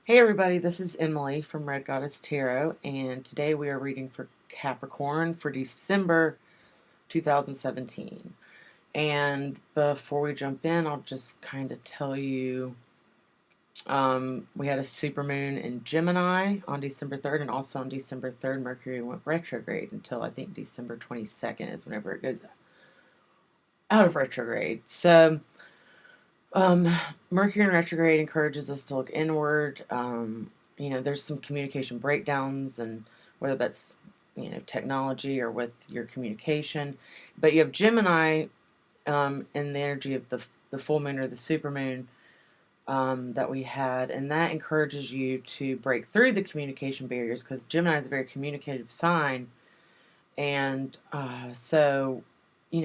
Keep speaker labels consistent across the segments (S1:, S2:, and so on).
S1: Hey everybody, this is Emily from Red Goddess Tarot, and today we are reading for Capricorn for December 2017. And before we jump in, I'll just kind of tell you we had a supermoon in Gemini on December 3rd, and also on December 3rd, Mercury went retrograde until I think December 22nd is whenever it goes out of retrograde. So, Mercury in retrograde encourages us to look inward. There's some communication breakdowns, and whether that's technology or with your communication. But you have Gemini in the energy of the full moon or the supermoon that we had, and that encourages you to break through the communication barriers because Gemini is a very communicative sign, and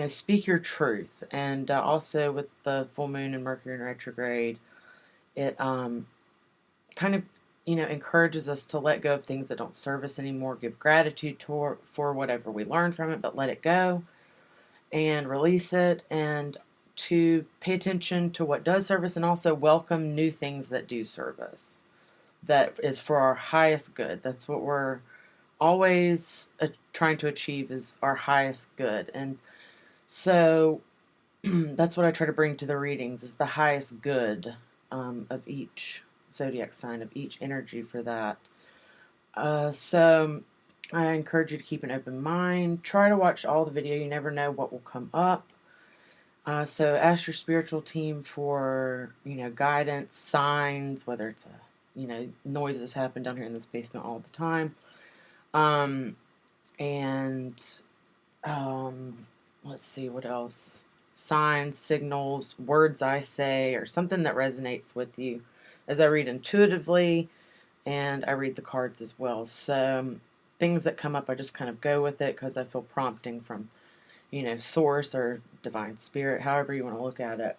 S1: speak your truth. And also with the full moon and Mercury in retrograde, it kind of, encourages us to let go of things that don't serve us anymore, give gratitude for whatever we learned from it, but let it go and release it, and to pay attention to what does serve us, and also welcome new things that do serve us. That is for our highest good. That's what we're always trying to achieve, is our highest good. And so that's what I try to bring to the readings, is the highest good of each zodiac sign, of each energy for that. So I encourage you to keep an open mind. Try to watch all the video. You never know what will come up. So ask your spiritual team for, guidance, signs, whether it's noises happen down here in this basement all the time. Let's see, what else? Signs, signals, words I say, or something that resonates with you as I read intuitively, and I read the cards as well. So things that come up, I just kind of go with it because I feel prompting from, source or divine spirit, however you want to look at it.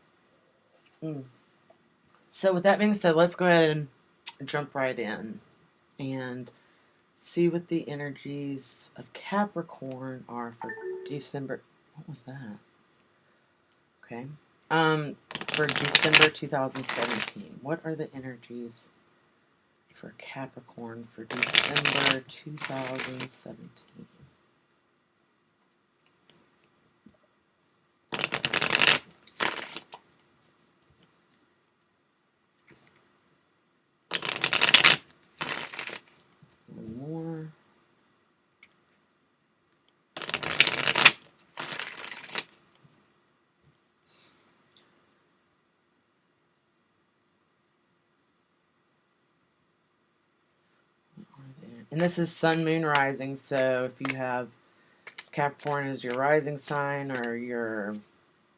S1: So with that being said, let's go ahead and jump right in and see what the energies of Capricorn are for December. What was that? Okay. For December 2017. What are the energies for Capricorn for December 2017? One more. And this is Sun, Moon, Rising, so if you have Capricorn as your rising sign or your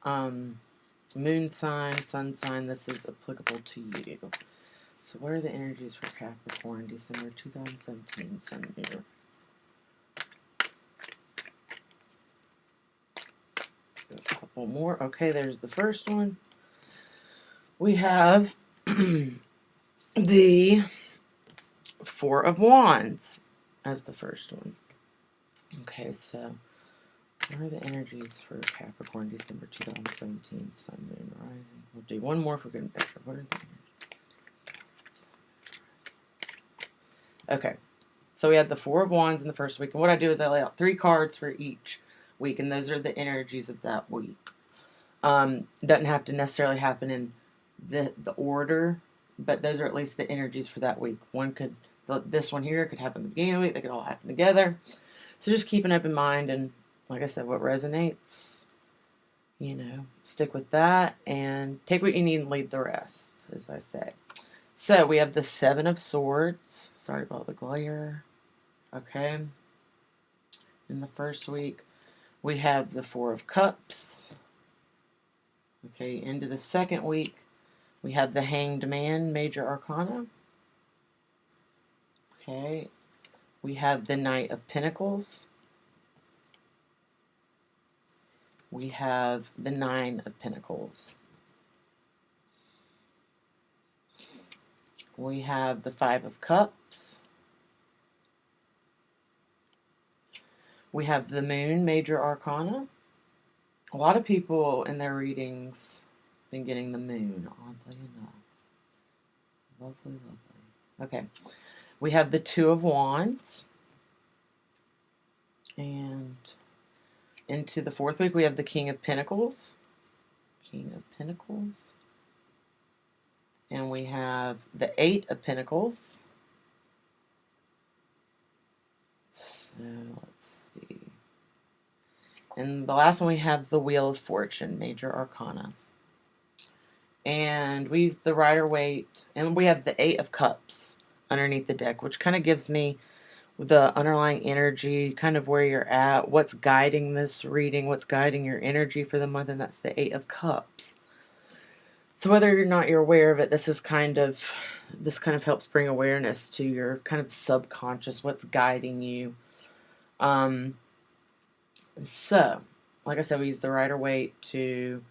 S1: moon sign, sun sign, this is applicable to you. So what are the energies for Capricorn, December 2017, Sun, Moon? A couple more. Okay, there's the first one. We have the Four of Wands as the first one. Okay, so what are the energies for Capricorn, December 2017, Sun, Moon, Rising? We'll do one more if we're getting better. What are the energies? Okay, so we had the Four of Wands in the first week, and what I do is I lay out 3 cards for each week, and those are the energies of that week. It doesn't have to necessarily happen in the order, but those are at least the energies for that week. This one here could happen at the beginning of the week. They could all happen together. So just keep an open mind, and like I said, what resonates, stick with that, and take what you need and leave the rest, as I say. So we have the Seven of Swords. Sorry about the glare. Okay. In the first week, we have the Four of Cups. Okay, into the second week, we have the Hanged Man, Major Arcana. Okay, we have the Knight of Pentacles. We have the Nine of Pentacles. We have the Five of Cups. We have the Moon, Major Arcana. A lot of people in their readings have been getting the Moon, oddly enough. Lovely, lovely. Okay. We have the Two of Wands. And into the fourth week, we have the King of Pentacles. King of Pentacles. And we have the Eight of Pentacles. So let's see. And the last one we have the Wheel of Fortune, Major Arcana. And we use the Rider-Waite, and we have the Eight of Cups underneath the deck, which kind of gives me the underlying energy, kind of where you're at, what's guiding this reading, what's guiding your energy for the month, and that's the Eight of Cups. So whether or not you're aware of it, this kind of helps bring awareness to your kind of subconscious, what's guiding you. So, like I said, we use the Rider-Waite to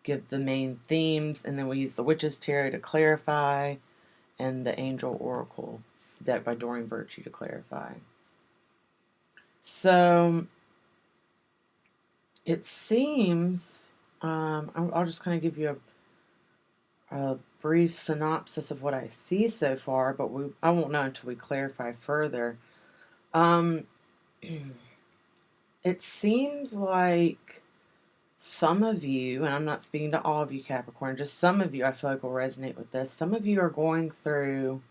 S1: give the main themes, and then we use the Witch's Tarot to clarify, and the Angel Oracle deck by Doreen Virtue to clarify. So, it seems, I'll just kind of give you a brief synopsis of what I see so far, but I won't know until we clarify further. It seems like some of you, and I'm not speaking to all of you, Capricorn, just some of you I feel like will resonate with this. Some of you are going through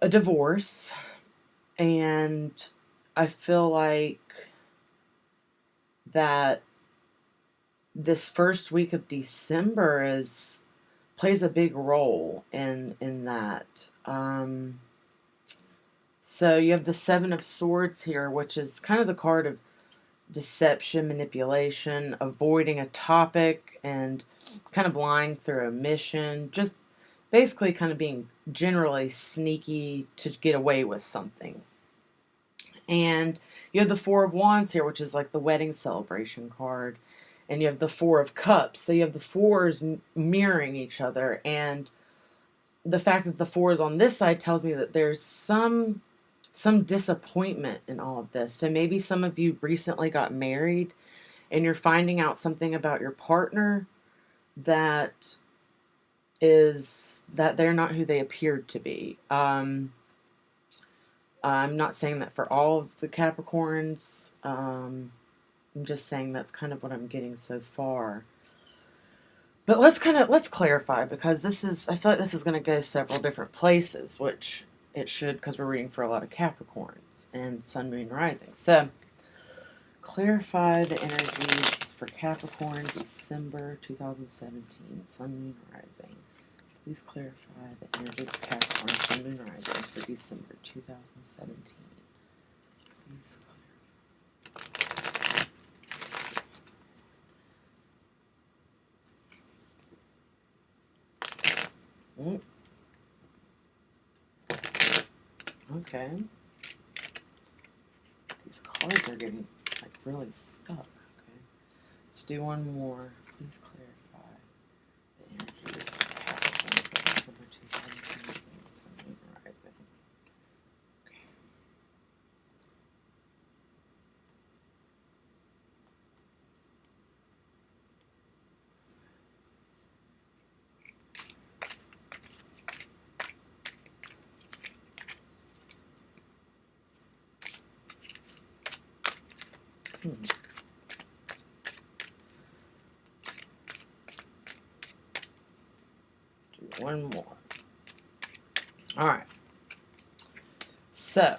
S1: a divorce, and I feel like that this first week of December plays a big role in that. So you have the Seven of Swords here, which is kind of the card of deception, manipulation, avoiding a topic, and kind of lying through omission. Just basically kind of being generally sneaky to get away with something. And you have the Four of Wands here, which is like the wedding celebration card. And you have the Four of Cups. So you have the fours mirroring each other. And the fact that the four is on this side tells me that there's some disappointment in all of this. So maybe some of you recently got married and you're finding out something about your partner that they're not who they appeared to be. I'm not saying that for all of the Capricorns. I'm just saying that's kind of what I'm getting so far. But let's clarify, because I feel like this is going to go several different places, which it should, because we're reading for a lot of Capricorns and Sun, Moon, Rising. So, clarify the energies for Capricorn, December 2017, Sun, Moon, Rising. Please clarify the energies of Capricorn, Sun, Moon, Rising for December 2017. Please clarify. Okay. These cards are getting like really stuck. Okay. Let's do one more. Please clarify the energies of Capricorn for December 2017. Sun, Moon, Rising. Okay. Do one more. All right. So,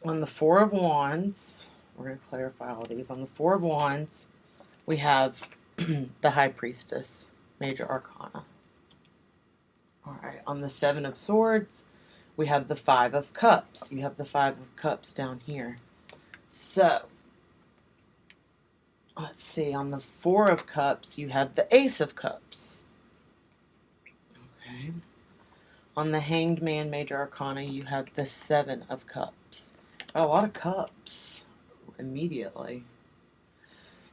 S1: on the Four of Wands, we're going to clarify all these. On the Four of Wands, we have the High Priestess, Major Arcana. All right. On the Seven of Swords, we have the Five of Cups. You have the Five of Cups down here. So, let's see. On the Four of Cups, you have the Ace of Cups. Okay. On the Hanged Man, Major Arcana, you have the Seven of Cups. Got a lot of cups immediately.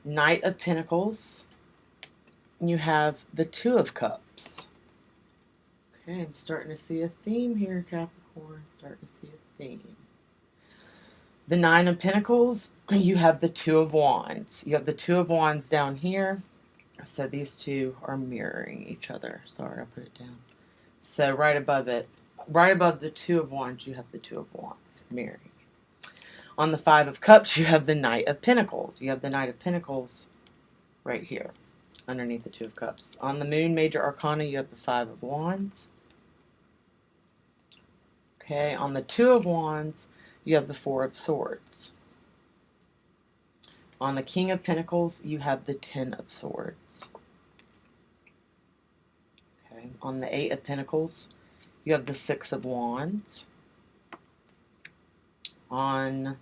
S1: Knight of Pentacles, you have the Two of Cups. Okay, I'm starting to see a theme here, Capricorn. Starting to see a theme. The Nine of Pentacles, you have the Two of Wands. You have the Two of Wands down here. So these two are mirroring each other. Sorry, I'll put it down. So right above it, right above the Two of Wands, you have the Two of Wands, mirroring. On the Five of Cups, you have the Knight of Pentacles. You have the Knight of Pentacles right here, underneath the Two of Cups. On the Moon, Major Arcana, you have the Five of Wands. Okay, on the Two of Wands, you have the Four of Swords. On the King of Pentacles, you have the Ten of Swords. Okay, on the Eight of Pentacles, you have the Six of Wands. On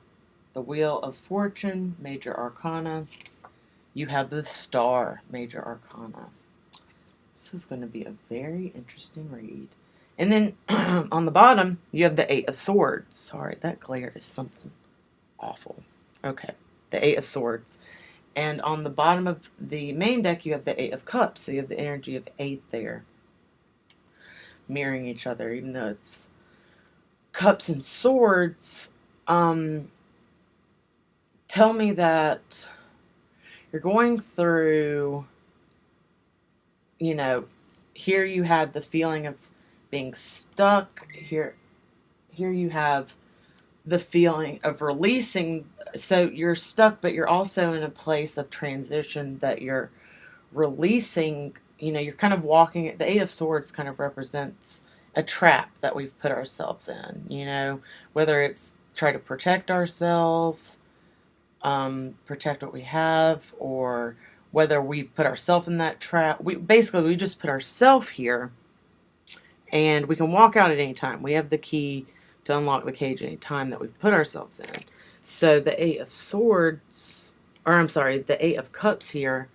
S1: the Wheel of Fortune, Major Arcana, you have the Star, Major Arcana. This is going to be a very interesting read. And then on the bottom, you have the Eight of Swords. Sorry, that glare is something awful. Okay, the Eight of Swords. And on the bottom of the main deck, you have the Eight of Cups. So you have the energy of 8 there, mirroring each other, even though it's cups and swords. Tell me that you're going through, you know, here you have the feeling of being stuck. Here you have the feeling of releasing. So you're stuck, but you're also in a place of transition that you're releasing. You know, you're kind of walking. The Eight of Swords kind of represents a trap that we've put ourselves in, you know, whether it's try to protect ourselves, protect what we have, or whether we've put ourselves in that trap. We just put ourselves here, and we can walk out at any time. We have the key to unlock the cage any time that we've put ourselves in. So the Eight of Swords, or I'm sorry, the Eight of Cups here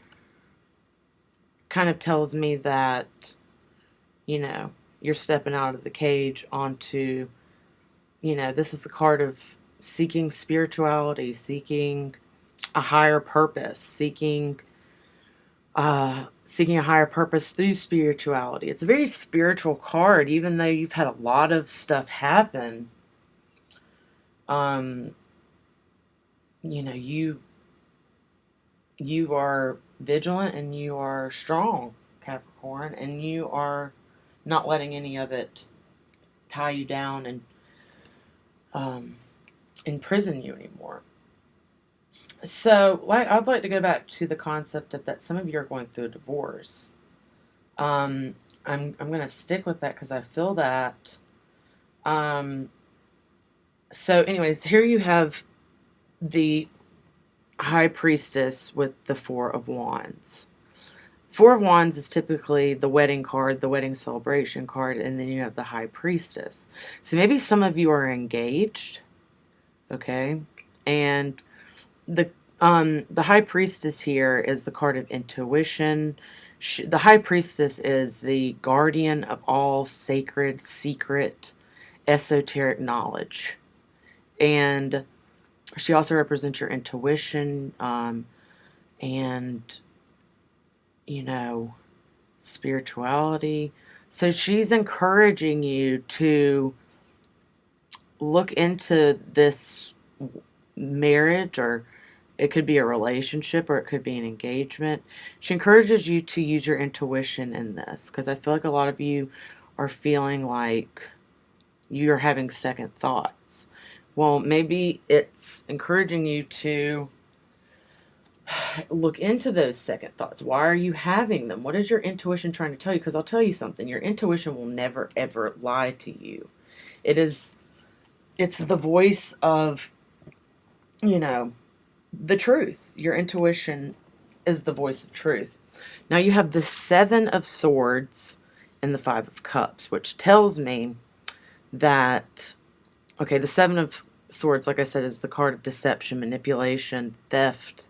S1: kind of tells me that, you know, you're stepping out of the cage onto, you know, this is the card of seeking spirituality, seeking a higher purpose, seeking a higher purpose through spirituality. It's a very spiritual card, even though you've had a lot of stuff happen. You know, you are vigilant and you are strong, Capricorn, and you are not letting any of it tie you down and imprison you anymore. So, I'd like to go back to the concept of that some of you are going through a divorce. I'm going to stick with that because I feel that. So, anyways, here you have the High Priestess with the Four of Wands. Four of Wands is typically the wedding card, the wedding celebration card, and then you have the High Priestess. So maybe some of you are engaged, okay? And the High Priestess here is the card of intuition. The High Priestess is the guardian of all sacred, secret, esoteric knowledge. And she also represents your intuition, and, you know, spirituality. So she's encouraging you to look into this marriage, or it could be a relationship, or it could be an engagement. She encourages you to use your intuition in this, because I feel like a lot of you are feeling like you're having second thoughts. Well, maybe it's encouraging you to look into those second thoughts. Why are you having them? What is your intuition trying to tell you? Because I'll tell you something. Your intuition will never, ever lie to you. It's the voice of, you know, the truth. Your intuition is the voice of truth. Now you have the Seven of Swords and the Five of Cups, which tells me that, okay, the Seven of Swords, like I said, is the card of deception, manipulation, theft.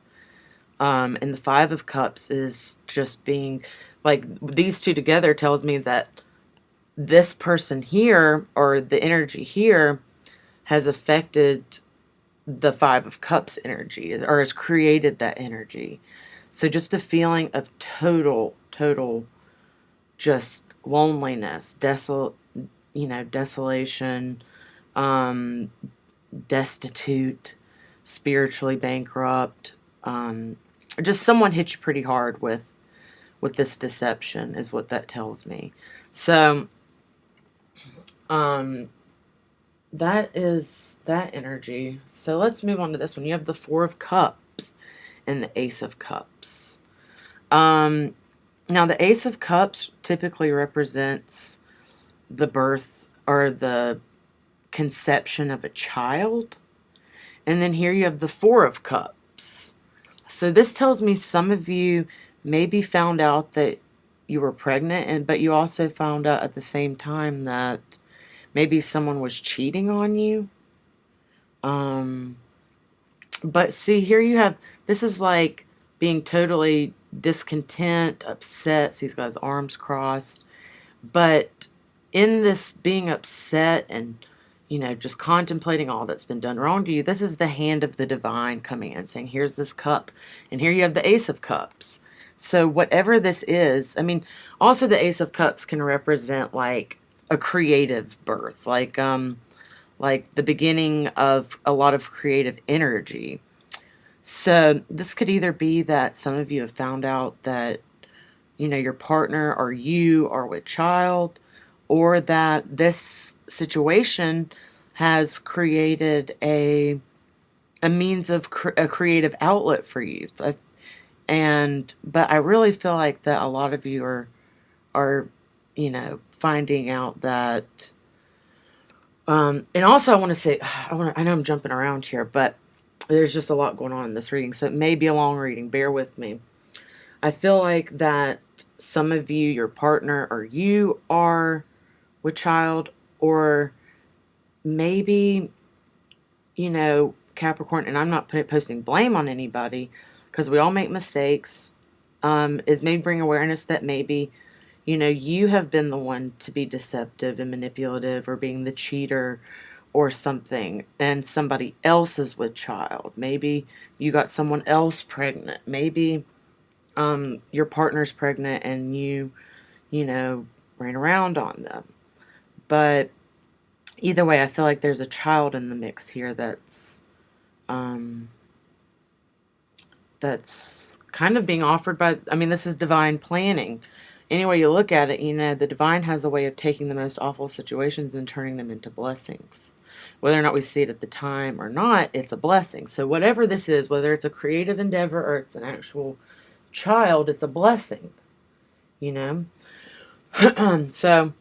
S1: And the Five of Cups is just being, like, these two together tells me that this person here, or the energy here, has affected the Five of Cups energy, or has created that energy. So just a feeling of total just loneliness, desolation, destitute, spiritually bankrupt. Just someone hit you pretty hard with this deception is what that tells me. So, Um, that is that energy. So let's move on to this one. You have the Four of Cups and the Ace of Cups. Um, Now the Ace of Cups typically represents the birth or the conception of a child. And then here you have the Four of Cups. So this tells me some of you maybe found out that you were pregnant, but you also found out at the same time that maybe someone was cheating on you. Um, but see, here you have, this is like being totally discontent, upset. See, he's got his arms crossed. But in this being upset and, just contemplating all that's been done wrong to you, this is the hand of the divine coming in saying, here's this cup. And here you have the Ace of Cups. So whatever this is, also the Ace of Cups can represent like a creative birth, like the beginning of a lot of creative energy. So this could either be that some of you have found out that, your partner or you are with child, or that this situation has created a means of a creative outlet for you. But I really feel like that a lot of you are finding out that. And also I want to say, I know I'm jumping around here, but there's just a lot going on in this reading, so it may be a long reading. Bear with me. I feel like that some of you, your partner or you, are with child, or maybe, Capricorn, and I'm not posting blame on anybody because we all make mistakes, is maybe bring awareness that maybe, you have been the one to be deceptive and manipulative or being the cheater or something, and somebody else is with child. Maybe you got someone else pregnant. Maybe your partner's pregnant and you ran around on them. But either way, I feel like there's a child in the mix here that's kind of being offered by, this is divine planning. Any way you look at it, the divine has a way of taking the most awful situations and turning them into blessings. Whether or not we see it at the time or not, it's a blessing. So whatever this is, whether it's a creative endeavor or it's an actual child, it's a blessing, So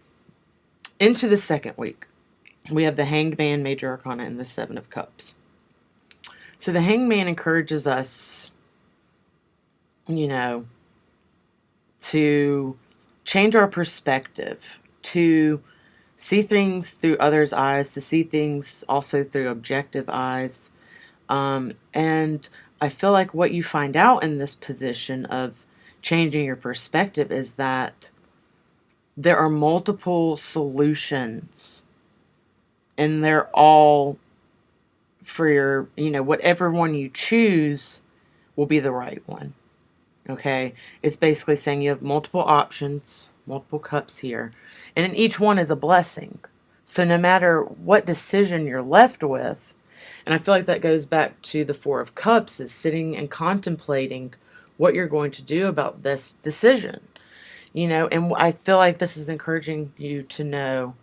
S1: into the second week, we have the Hanged Man, Major Arcana, and the Seven of Cups. So the Hanged Man encourages us, to change our perspective, to see things through others' eyes, to see things also through objective eyes. And I feel like what you find out in this position of changing your perspective is that there are multiple solutions, and they're all for your, whatever one you choose will be the right one. Okay? It's basically saying you have multiple options, multiple cups here, and in each one is a blessing. So no matter what decision you're left with, and I feel like that goes back to the Four of Cups, is sitting and contemplating what you're going to do about this decision. And I feel like this is encouraging you to know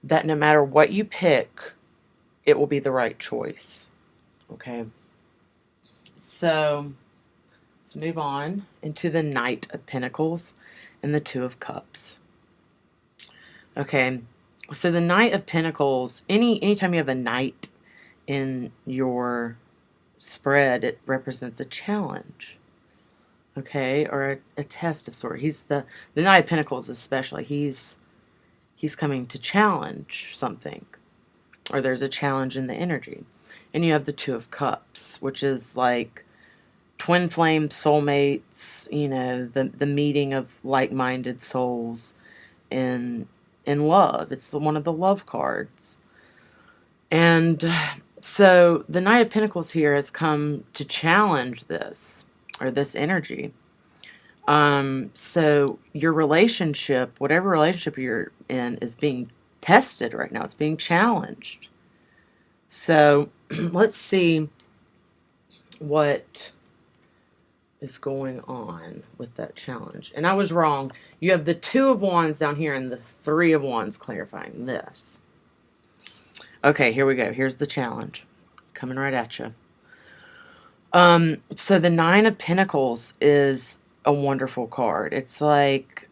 S1: that no matter what you pick, it will be the right choice. Okay? So let's move on into the Knight of Pentacles and the Two of Cups. Okay, so the Knight of Pentacles, anytime you have a knight in your spread, it represents a challenge. Okay, or a test of sort. He's the Knight of Pentacles especially. He's coming to challenge something, or there's a challenge in the energy. And you have the Two of Cups, which is like twin flame soulmates, the meeting of like-minded souls in love. It's one of the love cards. And so the Knight of Pentacles here has come to challenge this, or this energy. So your relationship, whatever relationship you're in, is being tested right now. It's being challenged. So let's see what is going on with that challenge. And I was wrong. You have the Two of Wands down here and the Three of Wands clarifying this. Okay, here we go. Here's the challenge. Coming right at you. So the Nine of Pentacles is a wonderful card. It's like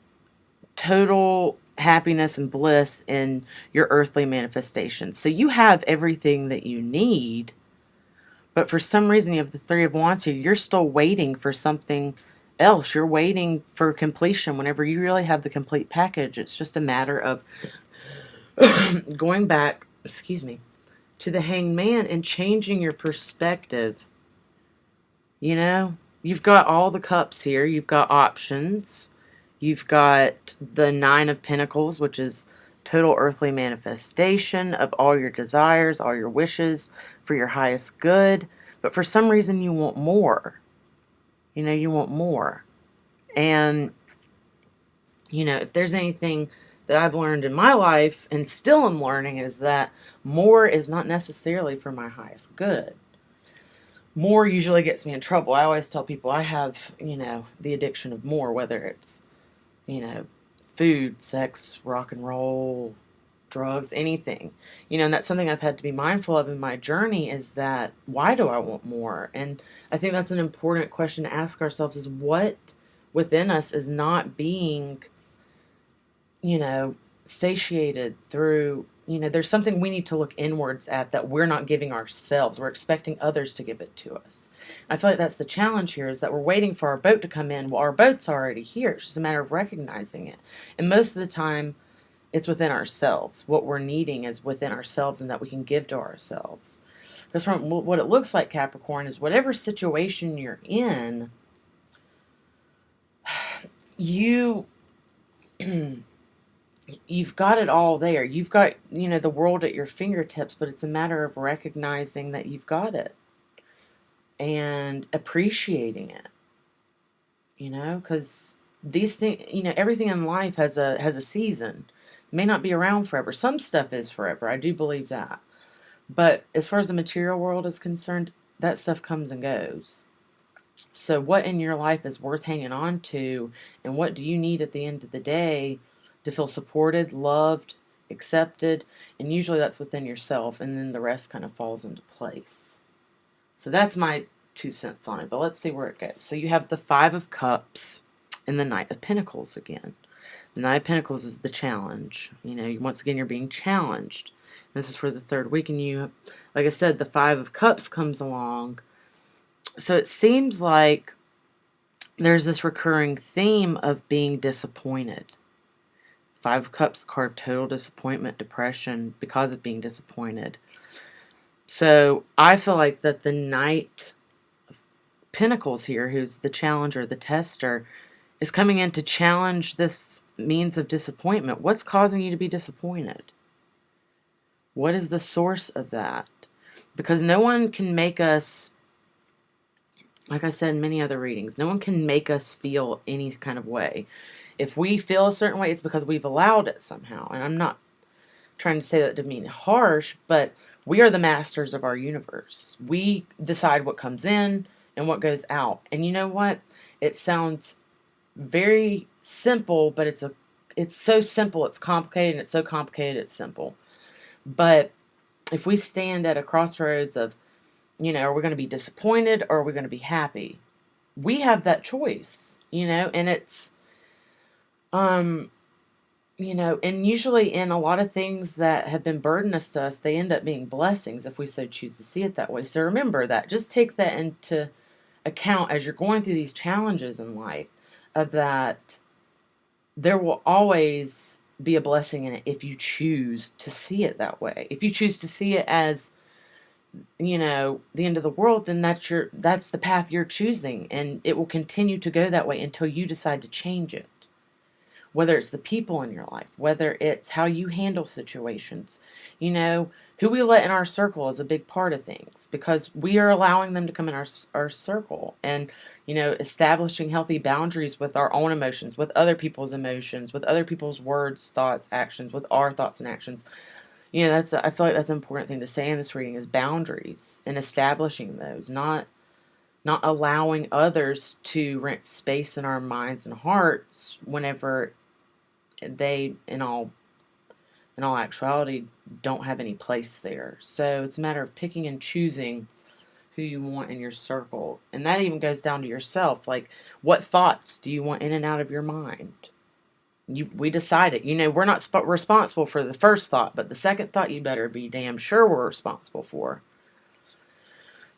S1: total happiness and bliss in your earthly manifestations. So you have everything that you need, but for some reason you have the Three of Wands here. You're still waiting for something else. You're waiting for completion whenever you really have the complete package. It's just a matter of going back, excuse me, to the Hanged Man and changing your perspective. You know, you've got all the cups here. You've got options. You've got the Nine of Pentacles, which is total earthly manifestation of all your desires, all your wishes for your highest good. But for some reason, you want more. You know, you want more. And, you know, if there's anything that I've learned in my life and still am learning, is that more is not necessarily for my highest good. More usually gets me in trouble. I always tell people I have, you know, the addiction of more, whether it's, you know, food, sex, rock and roll, drugs, anything. You know, and that's something I've had to be mindful of in my journey, is that why do I want more? And I think that's an important question to ask ourselves, is what within us is not being, you know, satiated through, you know, there's something we need to look inwards at that we're not giving ourselves. We're expecting others to give it to us. I feel like that's the challenge here, is that we're waiting for our boat to come in. Well, our boat's already here. It's just a matter of recognizing it. And most of the time, it's within ourselves. What we're needing is within ourselves, and that we can give to ourselves. Because from what it looks like, Capricorn, is whatever situation you're in, you've got it all there. You've got, you know, the world at your fingertips, but it's a matter of recognizing that you've got it and appreciating it, you know, because these things, you know, everything in life has a season. It may not be around forever. Some stuff is forever. I do believe that. But as far as the material world is concerned, that stuff comes and goes. So what in your life is worth hanging on to, and what do you need at the end of the day to feel supported, loved, accepted? And usually that's within yourself, and then the rest kind of falls into place. So that's my 2 cents on it, but let's see where it goes. So you have the Five of Cups and the Knight of Pentacles again. The Knight of Pentacles is the challenge. You know, once again, you're being challenged. This is for the third week, and you, like I said, the Five of Cups comes along. So it seems like there's this recurring theme of being disappointed. Five of Cups, the card of total disappointment, depression, because of being disappointed. So I feel like that the Knight of Pentacles here, who's the challenger, the tester, is coming in to challenge this means of disappointment. What's causing you to be disappointed? What is the source of that? Because no one can make us, like I said in many other readings, no one can make us feel any kind of way. If we feel a certain way, it's because we've allowed it somehow. And I'm not trying to say that to mean harsh, but we are the masters of our universe. We decide what comes in and what goes out. And you know what? It sounds very simple, but it's so simple it's complicated, and it's so complicated it's simple. But if we stand at a crossroads of, you know, are we going to be disappointed or are we going to be happy? We have that choice, you know, and it's, you know, and usually in a lot of things that have been burdensome to us, they end up being blessings if we so choose to see it that way. So remember that. Just take that into account as you're going through these challenges in life, of that there will always be a blessing in it if you choose to see it that way. If you choose to see it as, you know, the end of the world, then that's the path you're choosing, and it will continue to go that way until you decide to change it. Whether it's the people in your life, whether it's how you handle situations, you know, who we let in our circle is a big part of things, because we are allowing them to come in our circle, and, you know, establishing healthy boundaries with our own emotions, with other people's emotions, with other people's words, thoughts, actions, with our thoughts and actions. You know, I feel like that's an important thing to say in this reading, is boundaries, and establishing those, not not allowing others to rent space in our minds and hearts whenever they, in all actuality, don't have any place there. So it's a matter of picking and choosing who you want in your circle. And that even goes down to yourself. Like, what thoughts do you want in and out of your mind? We decided, we're not responsible for the first thought, but the second thought you better be damn sure we're responsible for.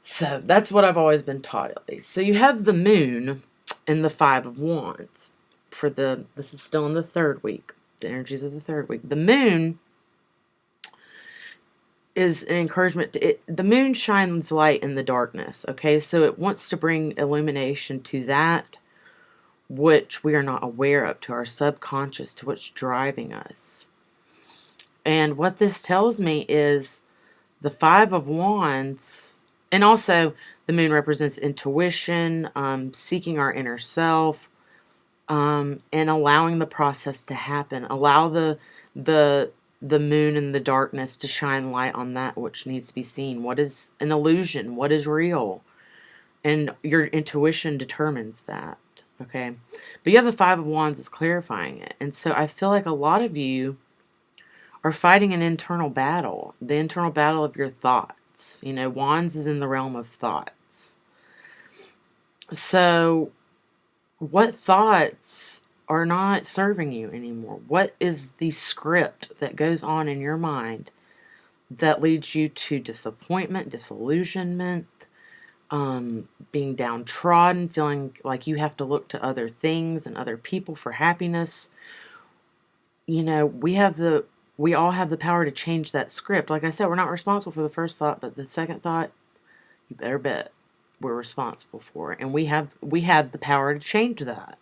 S1: So that's what I've always been taught, at least. So you have the moon and the Five of Wands. This is still in the third week, the energies of the third week. The moon is an encouragement the moon shines light in the darkness, okay? So it wants to bring illumination to that which we are not aware of, to our subconscious, to what's driving us. And what this tells me is the Five of Wands, and also the moon represents intuition, seeking our inner self, and allowing the process to happen. Allow the moon in the darkness to shine light on that which needs to be seen. What is an illusion? What is real? And your intuition determines that. Okay, but you have the Five of Wands is clarifying it. And so I feel like a lot of you are fighting an internal battle, the internal battle of your thoughts. Wands is in the realm of thoughts. So what thoughts are not serving you anymore? What is the script that goes on in your mind that leads you to disappointment, disillusionment, being downtrodden, feeling like you have to look to other things and other people for happiness? We all have the power to change that script. Like I said, we're not responsible for the first thought, but the second thought, you better bet we're responsible for it. And we have the power to change that.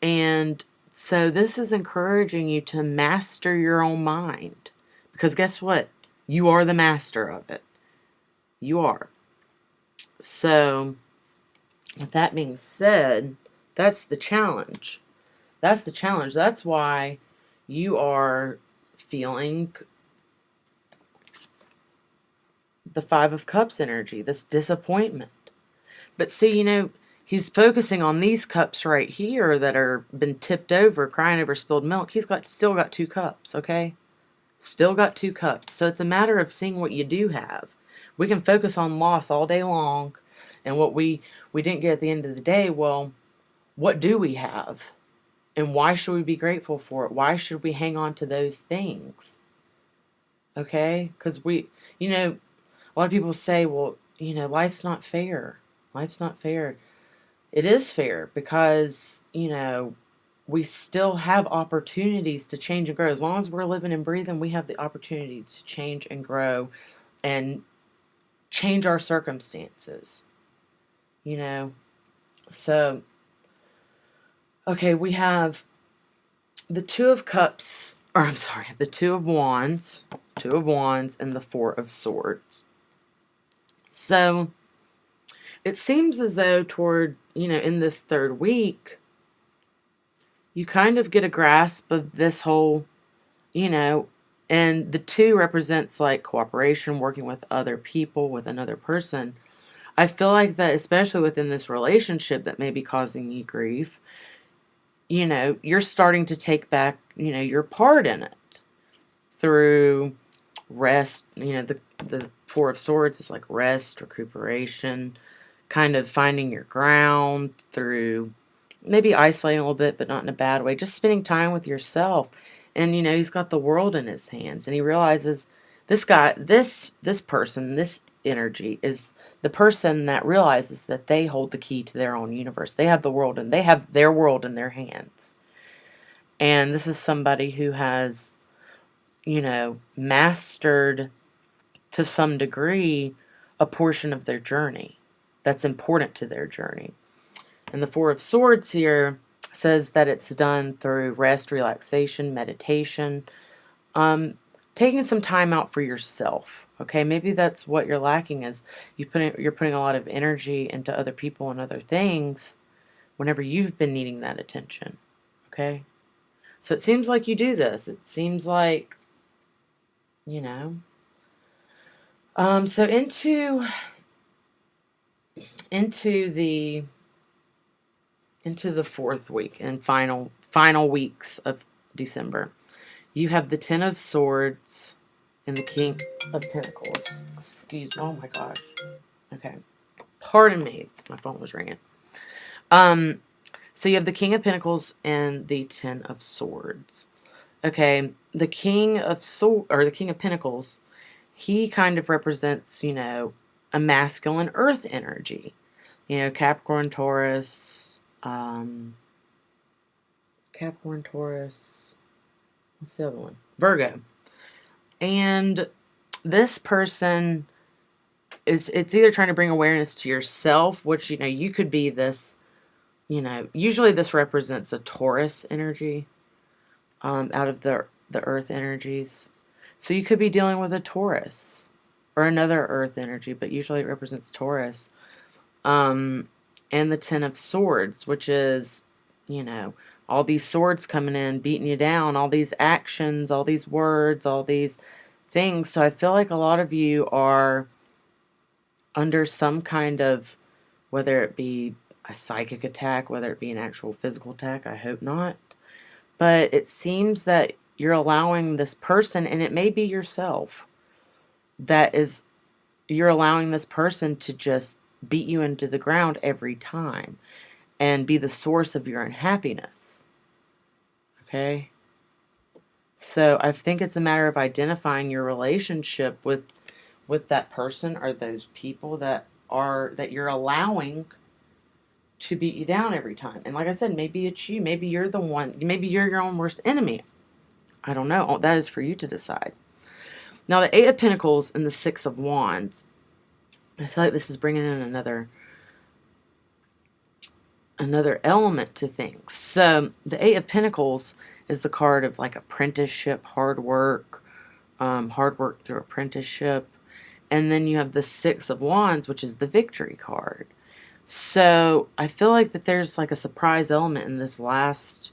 S1: And so this is encouraging you to master your own mind. Because guess what? You are the master of it. You are. So, with that being said, that's the challenge. That's the challenge. That's why you are feeling the Five of Cups energy, this disappointment. But see, he's focusing on these cups right here that are been tipped over, crying over spilled milk. He's still got 2 cups, okay? Still got 2 cups. So it's a matter of seeing what you do have. We can focus on loss all day long and what we didn't get at the end of the day. Well, what do we have? And why should we be grateful for it? Why should we hang on to those things? Okay? Because a lot of people say, well, life's not fair. Life's not fair. It is fair because, we still have opportunities to change and grow. As long as we're living and breathing, we have the opportunity to change and grow and change our circumstances. So, okay, we have the Two of Cups, the Two of Wands, and the Four of Swords. So, it seems as though in this third week, you kind of get a grasp of this whole, and the 2 represents like cooperation, working with other people, with another person. I feel like that, especially within this relationship that may be causing you grief, you're starting to take back, your part in it through rest. The Four of Swords is like rest, recuperation, kind of finding your ground through maybe isolating a little bit, but not in a bad way. Just spending time with yourself. And, he's got the world in his hands. And he realizes this person, this energy is the person that realizes that they hold the key to their own universe. They have the world and they have their world in their hands. And this is somebody who has, mastered to some degree a portion of their journey that's important to their journey. And the Four of Swords here says that it's done through rest, relaxation, meditation, taking some time out for yourself. Okay, maybe that's what you're lacking, is you're putting a lot of energy into other people and other things whenever you've been needing that attention. Okay, so it seems like you do this. It seems like, so into into the fourth week and final weeks of December. You have the Ten of Swords and the King of Pentacles. Excuse me. Oh my gosh. Okay. Pardon me. My phone was ringing. So you have the King of Pentacles and the Ten of Swords. Okay. The King of Pentacles, he kind of represents, a masculine earth energy. Capricorn, Taurus, what's the other one? Virgo. And this person it's either trying to bring awareness to yourself, which, you could be this, usually this represents a Taurus energy, out of the earth energies. So you could be dealing with a Taurus or another earth energy, but usually it represents Taurus. And the Ten of Swords, which is, all these swords coming in, beating you down, all these actions, all these words, all these things. So I feel like a lot of you are under some kind of, whether it be a psychic attack, whether it be an actual physical attack, I hope not. But it seems that you're allowing this person, and it may be yourself, you're allowing this person to just beat you into the ground every time and be the source of your unhappiness. Okay? So I think it's a matter of identifying your relationship with that person or those people that you're allowing to beat you down every time. And like I said, maybe it's you. Maybe you're the one. Maybe you're your own worst enemy. I don't know. That is for you to decide. Now, the Eight of Pentacles and the Six of Wands, I feel like this is bringing in another element to things. So the Eight of Pentacles is the card of like apprenticeship, hard work through apprenticeship. And then you have the Six of Wands, which is the victory card. So I feel like that there's like a surprise element in this last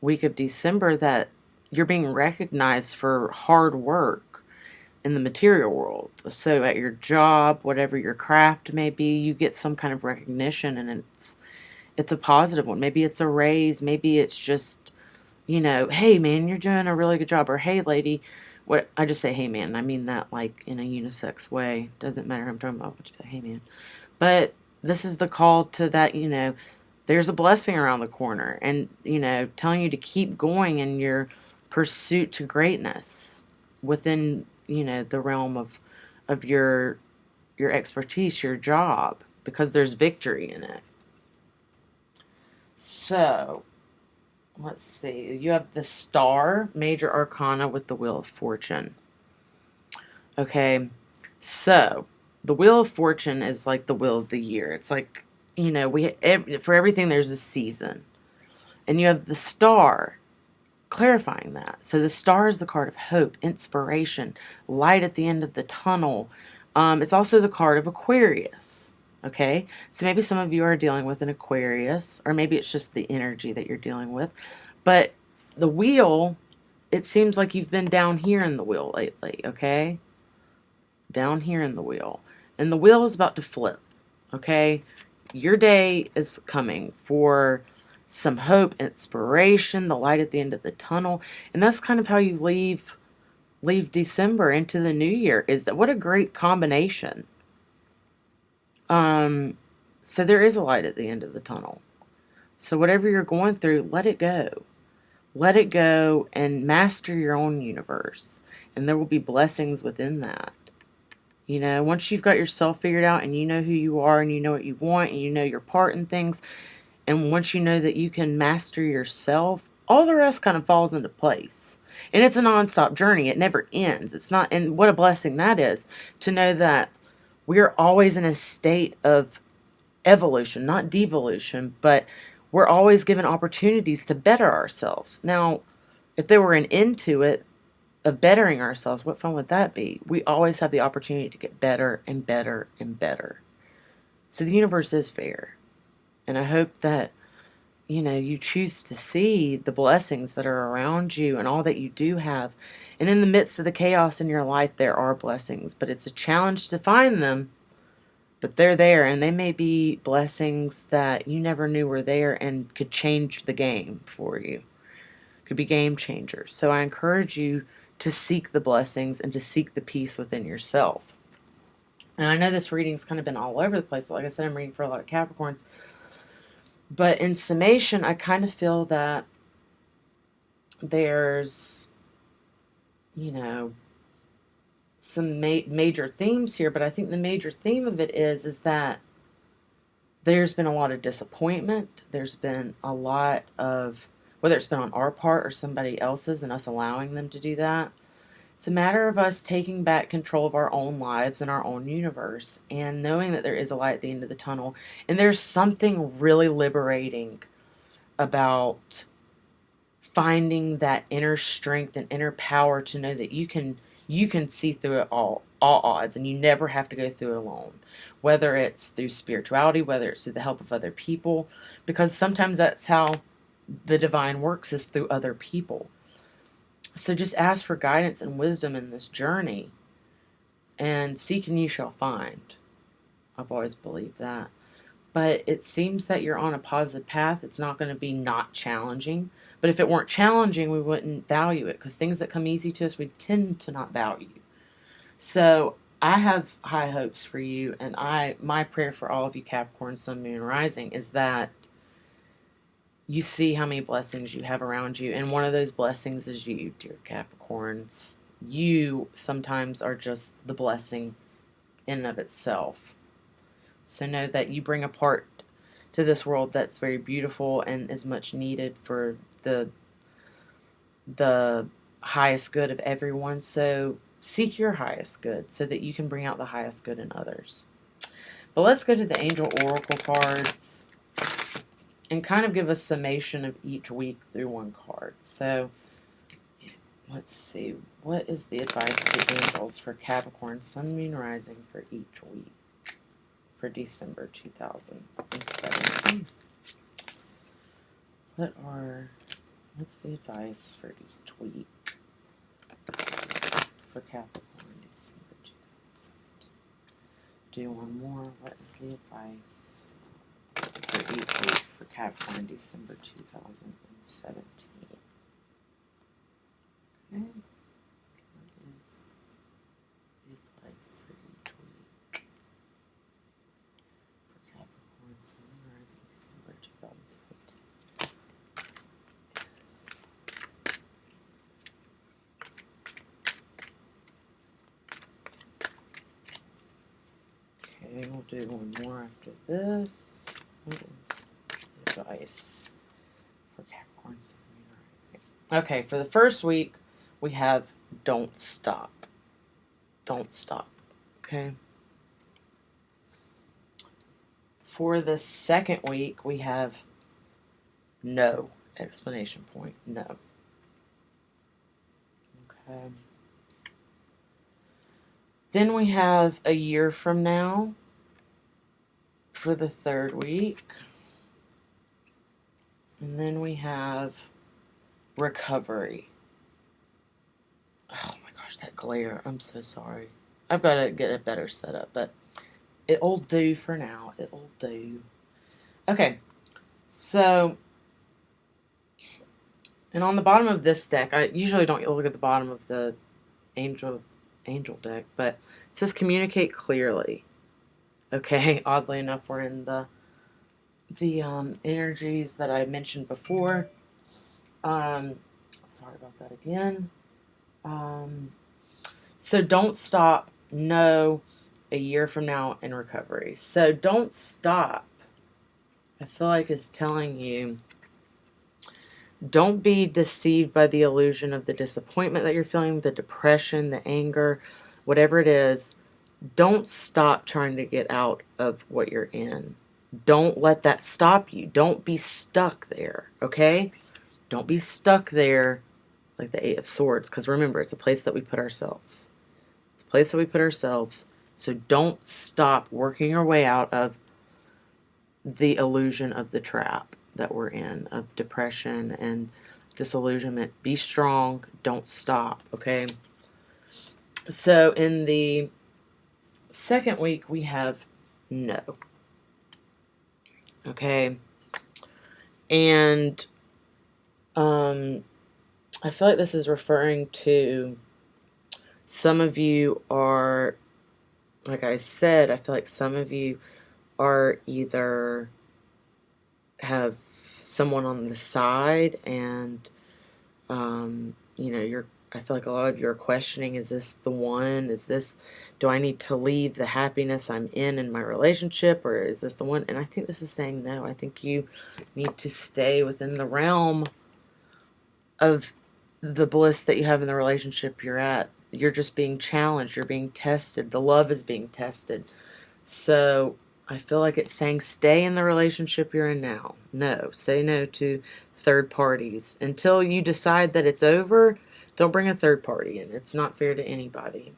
S1: week of December, that you're being recognized for hard work in the material world. So at your job, whatever your craft may be, you get some kind of recognition, and it's a positive one. Maybe it's a raise. Maybe it's just, hey man, you're doing a really good job. Or hey lady, what I just say hey man. I mean that like in a unisex way. Doesn't matter who I'm talking about, but just hey man. But this is the call to that, there's a blessing around the corner, and, telling you to keep going in your pursuit to greatness within, the realm of your expertise, your job, because there's victory in it. So, let's see. You have the Star, Major Arcana, with the Wheel of Fortune. Okay, so the Wheel of Fortune is like the wheel of the year. It's like, for everything there's a season. And you have the Star clarifying that. So the Star is the card of hope, inspiration, light at the end of the tunnel. It's also the card of Aquarius. Okay, so maybe some of you are dealing with an Aquarius, or maybe it's just the energy that you're dealing with. But the wheel, it seems like you've been down here in the wheel lately, okay? Down here in the wheel. And the wheel is about to flip, okay? Your day is coming for some hope, inspiration, the light at the end of the tunnel. And that's kind of how you leave December into the new year. Is that what a great combination. So there is a light at the end of the tunnel. So whatever you're going through, let it go. Let it go and master your own universe. And there will be blessings within that. Once you've got yourself figured out, and you know who you are, and you know what you want, and you know your part in things, and once you know that you can master yourself, all the rest kind of falls into place. And it's a nonstop journey. It never ends. It's not, and what a blessing that is, to know that we're always in a state of evolution, not devolution, but we're always given opportunities to better ourselves. Now, if there were an end to it, of bettering ourselves, what fun would that be? We always have the opportunity to get better and better and better. So the universe is fair. And I hope that, you choose to see the blessings that are around you and all that you do have. And in the midst of the chaos in your life, there are blessings. But it's a challenge to find them, But they're there, and they may be blessings that you never knew were there and could change the game for you. Could be game changers. So I encourage you to seek the blessings and to seek the peace within yourself. And I know this reading's kind of been all over the place, but like I said, I'm reading for a lot of Capricorns. But in summation, I kind of feel that there's, you know, some major themes here, but I think the major theme of it is that there's been a lot of disappointment. There's been a lot of, whether it's been on our part or somebody else's and us allowing them to do that, it's a matter of us taking back control of our own lives and our own universe and knowing that there is a light at the end of the tunnel. And there's something really liberating about finding that inner strength and inner power to know that you can see through it all odds, and you never have to go through it alone, whether it's through spirituality, whether it's through the help of other people, because sometimes that's how the divine works, is through other people. So just ask for guidance and wisdom in this journey, and seek and you shall find. I've always believed that. But it seems that you're on a positive path. It's not going to be not challenging. But if it weren't challenging, we wouldn't value it, because things that come easy to us, we tend to not value. So I have high hopes for you, and my prayer for all of you Capricorn, Sun, Moon, Rising is that you see how many blessings you have around you, and one of those blessings is you, dear Capricorns. You sometimes are just the blessing in and of itself. So know that you bring a part to this world that's very beautiful and is much needed for the highest good of everyone. So seek your highest good so that you can bring out the highest good in others. But let's go to the Angel Oracle cards and kind of give a summation of each week through one card. So let's see, what is the advice of the angels for Capricorn, Sun, Moon, Rising for each week for December 2017? What's the advice for each week for Capricorn, December 2017? Do one more. What is the advice for each week for Capricorn, December 2017? Okay. What is the advice for each week for Capricorn, Sun, Rising, December 2017? Okay, we'll do one more after this. What is the advice for Capricorn, Sun, Moon, Rising? Okay, for the first week, we have don't stop. Don't stop. Okay. For the second week, we have no. Explanation point. No. Okay. Then we have a year from now for the third week. And then we have recovery. Oh my gosh, that glare. I'm so sorry. I've got to get a better setup, but it'll do for now. It'll do. Okay. So, and on the bottom of this deck, I usually don't look at the bottom of the angel deck, but it says communicate clearly. Okay, oddly enough, we're in the energies that I mentioned before. Sorry about that again. So don't stop. No, a year from now in recovery. So don't stop. I feel like it's telling you, don't be deceived by the illusion of the disappointment that you're feeling, the depression, the anger, whatever it is. Don't stop trying to get out of what you're in. Don't let that stop you. Don't be stuck there, okay? Don't be stuck there like the Eight of Swords, because remember, it's a place that we put ourselves. It's a place that we put ourselves. So don't stop working your way out of the illusion of the trap that we're in, of depression and disillusionment. Be strong. Don't stop, okay? So in the second week, we have no. Okay. And I feel like this is referring to some of you are, like I said, I feel like some of you are either have someone on the side and, I feel like a lot of you are questioning, is this the one? Do I need to leave the happiness I'm in my relationship, or is this the one? And I think this is saying no. I think you need to stay within the realm of the bliss that you have in the relationship you're at. You're just being challenged. You're being tested. The love is being tested. So I feel like it's saying stay in the relationship you're in now. No. Say no to third parties. Until you decide that it's over, don't bring a third party in. It's not fair to anybody.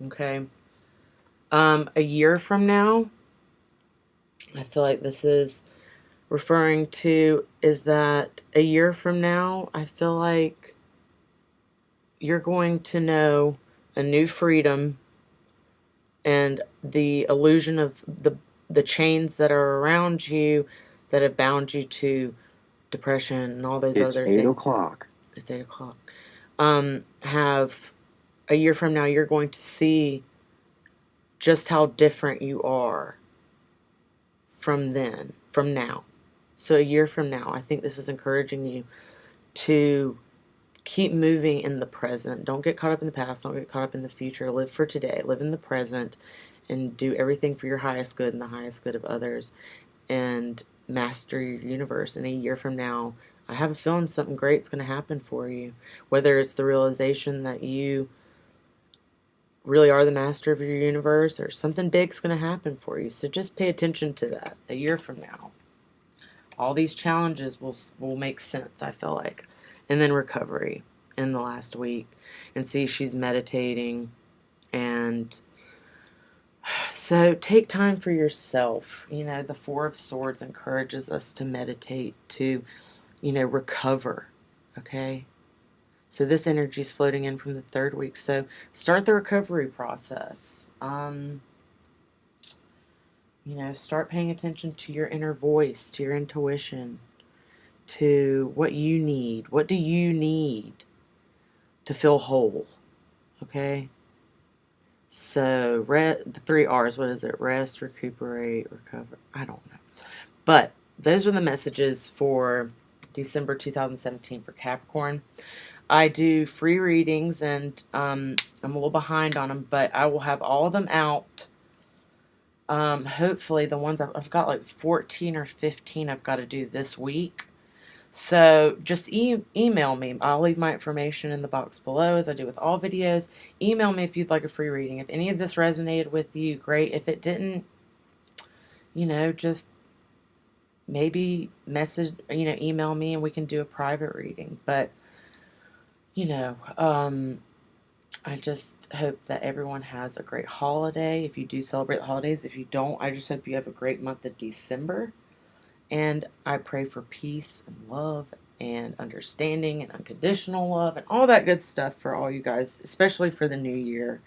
S1: Okay? A year from now, I feel like this is referring to, is that a year from now, I feel like you're going to know a new freedom, and the illusion of the chains that are around you that have bound you to depression and all those other things. It's 8 o'clock. It's 8 o'clock. Have a year from now, you're going to see just how different you are from now. So a year from now, I think this is encouraging you to keep moving in the present. Don't get caught up in the past. Don't get caught up in the future. Live for today. Live in the present and do everything for your highest good and the highest good of others, and master your universe. And a year from now, I have a feeling something great's going to happen for you. Whether it's the realization that you really are the master of your universe, or something big's going to happen for you. So just pay attention to that a year from now. All these challenges will make sense, I feel like. And then recovery in the last week. And see, she's meditating. And so take time for yourself. The Four of Swords encourages us to meditate, to, recover. Okay? So this energy is floating in from the third week. So start the recovery process. Start paying attention to your inner voice, to your intuition, to what you need. What do you need to feel whole? Okay? So the 3 R's, what is it? Rest, recuperate, recover. I don't know. But those are the messages for December 2017 for Capricorn. I do free readings, and I'm a little behind on them, but I will have all of them out. Hopefully the ones I've got like 14 or 15 I've got to do this week. So just email me. I'll leave my information in the box below, as I do with all videos. Email me if you'd like a free reading. If any of this resonated with you, great. If it didn't, just maybe email me and we can do a private reading. But, I just hope that everyone has a great holiday. If you do celebrate the holidays, if you don't, I just hope you have a great month of December. And I pray for peace and love and understanding and unconditional love and all that good stuff for all you guys, especially for the new year,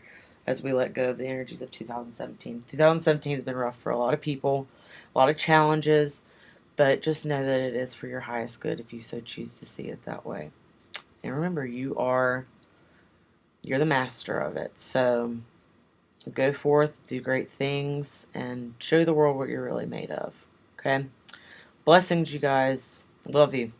S1: as we let go of the energies of 2017. 2017 has been rough for a lot of people, a lot of challenges, but just know that it is for your highest good if you so choose to see it that way. And remember, you're the master of it. So go forth, do great things, and show the world what you're really made of. Okay? Blessings, you guys. Love you.